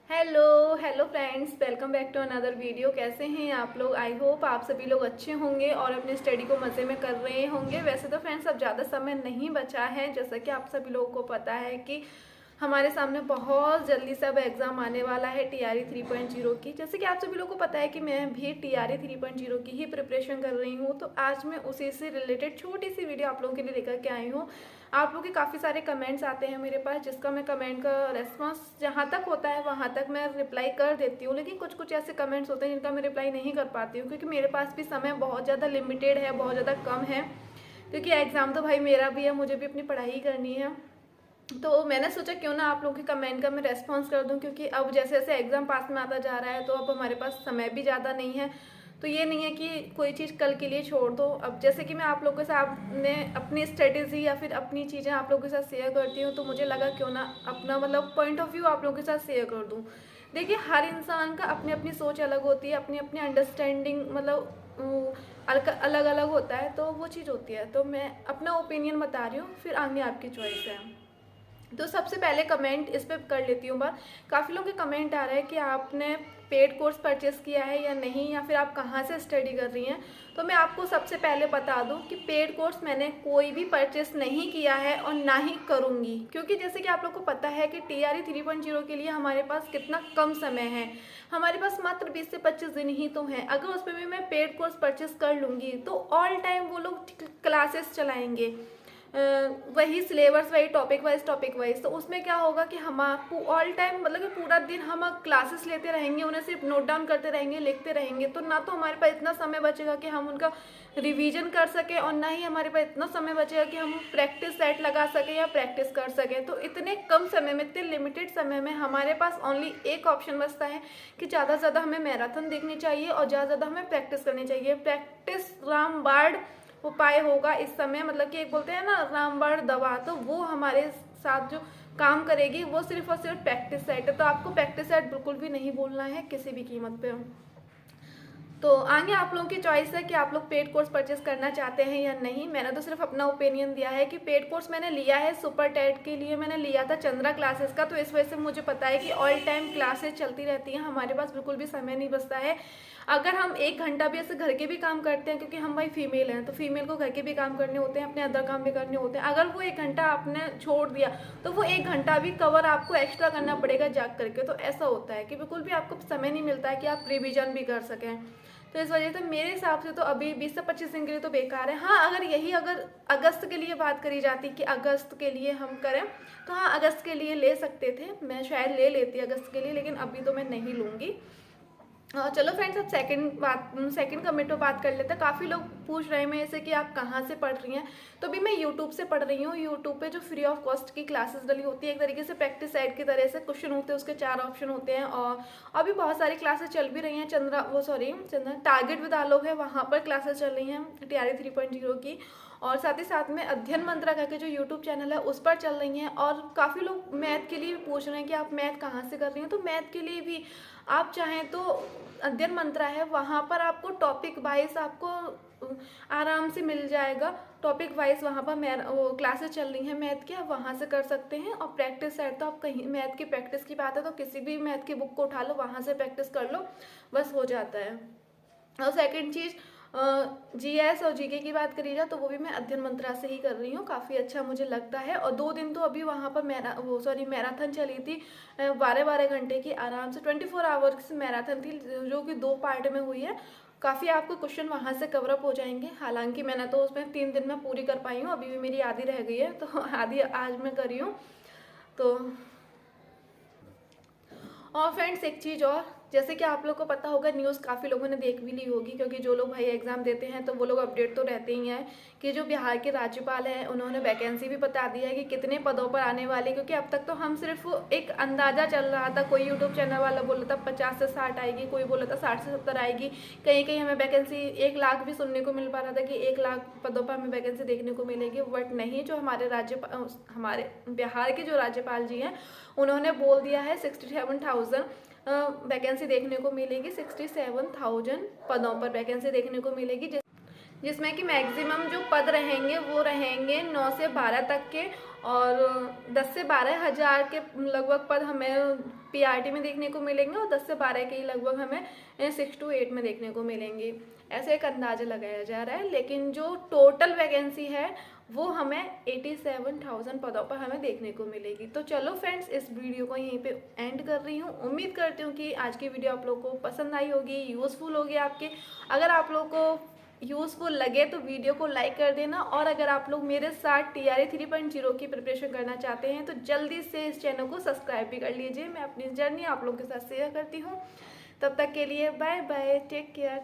Hello hello friends, welcome back to another video. कैसे हैं आप लोग? आई होप आप सभी लोग अच्छे होंगे और अपनी स्टडी को मज़े में कर रहे होंगे। वैसे तो फ्रेंड्स अब ज़्यादा समय नहीं बचा है, जैसा कि आप सभी लोगों को पता है कि हमारे सामने बहुत जल्दी से अब एग्ज़ाम आने वाला है टीआरई 3.0 की। जैसे कि आप सभी लोगों को पता है कि मैं भी टीआरई 3.0 की ही प्रिपरेशन कर रही हूँ, तो आज मैं उसी से रिलेटेड छोटी सी वीडियो आप लोगों के लिए लेकर के आई हूँ। आप लोगों के काफ़ी सारे कमेंट्स आते हैं मेरे पास, जिसका मैं कमेंट का रेस्पॉन्स जहाँ तक होता है वहाँ तक मैं रिप्लाई कर देती हूँ, लेकिन कुछ कुछ ऐसे कमेंट्स होते हैं जिनका मैं रिप्लाई नहीं कर पाती हूँ, क्योंकि मेरे पास भी समय बहुत ज़्यादा लिमिटेड है, बहुत ज़्यादा कम है। क्योंकि एग्ज़ाम तो भाई मेरा भी है, मुझे भी अपनी पढ़ाई करनी है। तो मैंने सोचा क्यों ना आप लोगों के कमेंट का मैं रेस्पॉन्स कर दूं, क्योंकि अब जैसे जैसे एग्ज़ाम पास में आता जा रहा है तो अब हमारे पास समय भी ज़्यादा नहीं है। तो ये नहीं है कि कोई चीज़ कल के लिए छोड़ दो। अब जैसे कि मैं आप लोगों के सामने अपनी स्ट्रेटेजी या फिर अपनी चीज़ें आप लोगों के साथ शेयर करती हूँ, तो मुझे लगा क्यों ना अपना मतलब पॉइंट ऑफ व्यू आप लोगों के साथ शेयर कर दूँ। देखिए, हर इंसान का अपनी अपनी सोच अलग होती है, अपनी अपनी अंडरस्टैंडिंग मतलब अलग अलग होता है, तो वो चीज़ होती है। तो मैं अपना ओपिनियन बता रही हूँ, फिर आगे आपकी चॉइस है। तो सबसे पहले कमेंट इस पे कर लेती हूँ बात। काफ़ी लोगों के कमेंट आ रहा है कि आपने पेड कोर्स परचेस किया है या नहीं, या फिर आप कहाँ से स्टडी कर रही हैं। तो मैं आपको सबसे पहले बता दूं कि पेड कोर्स मैंने कोई भी परचेस नहीं किया है और ना ही करूँगी, क्योंकि जैसे कि आप लोग को पता है कि टीआरई 3.0 के लिए हमारे पास कितना कम समय है। हमारे पास मात्र 20 से 25 दिन ही तो हैं। अगर उस पर भी मैं पेड कोर्स परचेस कर लूँगी तो ऑल टाइम वो लोग क्लासेस चलाएंगे, वही सिलेबस, वही टॉपिक वाइज। तो उसमें क्या होगा कि हम आपको ऑल टाइम मतलब कि पूरा दिन हम क्लासेस लेते रहेंगे, उन्हें सिर्फ नोट डाउन करते रहेंगे, लिखते रहेंगे, तो ना तो हमारे पास इतना समय बचेगा कि हम उनका रिवीजन कर सकें, और ना ही हमारे पास इतना समय बचेगा कि हम प्रैक्टिस सेट लगा सकें या प्रैक्टिस कर सकें। तो इतने कम समय में, इतने लिमिटेड समय में हमारे पास ओनली एक ऑप्शन बचता है कि ज़्यादा से ज़्यादा हमें मैराथन देखनी चाहिए और ज़्यादा से ज़्यादा हमें प्रैक्टिस करनी चाहिए। प्रैक्टिस रामबाण उपाय होगा इस समय, मतलब कि एक बोलते हैं ना रामबाण दवा, तो वो हमारे साथ जो काम करेगी वो सिर्फ और सिर्फ प्रैक्टिस सेट है। तो आपको प्रैक्टिस सेट बिल्कुल भी नहीं बोलना है किसी भी कीमत पे। तो आगे आप लोगों की चॉइस है कि आप लोग पेड कोर्स परचेस करना चाहते हैं या नहीं। मैंने तो सिर्फ अपना ओपिनियन दिया है कि पेड कोर्स मैंने लिया है सुपर टेट के लिए, मैंने लिया था चंद्रा क्लासेस का, तो इस वजह से मुझे पता है कि ऑल टाइम क्लासेस चलती रहती हैं, हमारे पास बिल्कुल भी समय नहीं बचता है। अगर हम एक घंटा भी ऐसे घर के भी काम करते हैं, क्योंकि हम भाई फीमेल हैं, तो फीमेल को घर के भी काम करने होते हैं, अपने अदर काम भी करने होते हैं, अगर वो एक घंटा आपने छोड़ दिया तो वो एक घंटा भी कवर आपको एक्स्ट्रा करना पड़ेगा जाग करके। तो ऐसा होता है कि बिल्कुल भी आपको समय नहीं मिलता है कि आप रिविजन भी कर सकें। तो इस वजह से मेरे हिसाब से तो अभी 20 से 25 दिन के लिए तो बेकार है। हाँ, अगर अगस्त के लिए बात करी जाती कि अगस्त के लिए हम करें, तो हाँ अगस्त के लिए ले सकते थे, मैं शायद ले लेती अगस्त के लिए, लेकिन अभी तो मैं नहीं लूँगी। चलो फ्रेंड्स, अब सेकंड कमेंट पे बात कर लेते हैं। काफ़ी लोग पूछ रहे हैं मेरे से कि आप कहाँ से पढ़ रही हैं। तो भी मैं यूट्यूब से पढ़ रही हूँ। यूट्यूब पे जो फ्री ऑफ कॉस्ट की क्लासेस डली होती है, एक तरीके से प्रैक्टिस साइड की तरह से क्वेश्चन होते हैं, उसके 4 ऑप्शन होते हैं, और अभी बहुत सारी क्लासेस चल भी रही हैं। चंद्रा टारगेट विद आलोक है, वहाँ पर क्लासेस चल रही हैं टीआरई 3.0 की, और साथ ही साथ में अध्ययन मंत्रा करके जो यूट्यूब चैनल है उस पर चल रही हैं। और काफ़ी लोग मैथ के लिए भी पूछ रहे हैं कि आप मैथ कहाँ से कर रही हैं। तो मैथ के लिए भी आप चाहें तो अध्ययन मंत्रा है, वहाँ पर आपको टॉपिक वाइज आपको आराम से मिल जाएगा। टॉपिक वाइज वहाँ पर वो क्लासेस चल रही हैं मैथ की, आप वहाँ से कर सकते हैं। और प्रैक्टिस सेट तो आप कहीं, मैथ की प्रैक्टिस की बात है तो किसी भी मैथ की बुक को उठा लो, वहाँ से प्रैक्टिस कर लो, बस हो जाता है। और सेकंड चीज़, जीएस और जीके की बात करी जाए तो वो भी मैं अध्ययन मंत्रा से ही कर रही हूँ, काफ़ी अच्छा मुझे लगता है। और 2 दिन तो अभी वहाँ पर मैराथन चली थी, 12-12 घंटे की आराम से 24 आवर्स मैराथन थी, जो कि 2 पार्ट में हुई है। काफ़ी आपको क्वेश्चन वहाँ से कवरअप हो जाएंगे। हालांकि मैंने तो उसमें 3 दिन में पूरी कर पाई हूँ, अभी भी मेरी आधी रह गई है, तो आधी आज मैं करी हूँ। तो और फ्रेंड्स, एक चीज़ और, जैसे कि आप लोग को पता होगा, न्यूज़ काफ़ी लोगों ने देख भी ली होगी, क्योंकि जो लोग भाई एग्ज़ाम देते हैं तो वो लोग अपडेट तो रहते ही हैं कि जो बिहार के राज्यपाल हैं उन्होंने वैकेंसी भी बता दिया है कि कितने पदों पर आने वाली। क्योंकि अब तक तो हम सिर्फ एक अंदाज़ा चल रहा था, कोई यूट्यूब चैनल वाला बोल रहा था 50 से 60 आएगी, कोई बोल रहा था 60 से 70 आएगी, कहीं कहीं हमें वैकेंसी 1 लाख भी सुनने को मिल पा रहा था कि 1 लाख पदों पर हमें वैकेंसी देखने को मिलेगी। बट नहीं, जो हमारे बिहार के जो राज्यपाल जी हैं उन्होंने बोल दिया है 67,000 वैकेंसी देखने को मिलेगी, 67,000 पदों पर वैकेंसी देखने को मिलेगी, जिसमें कि मैक्सिमम जो पद रहेंगे वो रहेंगे 9 से 12 तक के, और 10 से 12 हज़ार के लगभग पद हमें पीआरटी में देखने को मिलेंगे, और 10 से 12 के ही लगभग हमें 6 to 8 में देखने को मिलेंगे। ऐसे एक अंदाज़ा लगाया जा रहा है, लेकिन जो टोटल वैकेंसी है वो हमें 87,000 पदों पर हमें देखने को मिलेगी। तो चलो फ्रेंड्स, इस वीडियो को यहीं पे एंड कर रही हूँ। उम्मीद करती हूँ कि आज की वीडियो आप लोगों को पसंद आई होगी, यूज़फुल होगी आपके। अगर आप लोगों को यूज़फुल लगे तो वीडियो को लाइक कर देना, और अगर आप लोग मेरे साथ TRA 3.0 की प्रिपरेशन करना चाहते हैं तो जल्दी से इस चैनल को सब्सक्राइब भी कर लीजिए। मैं अपनी जर्नी आप लोगों के साथ शेयर करती हूँ। तब तक के लिए बाय बाय, टेक केयर।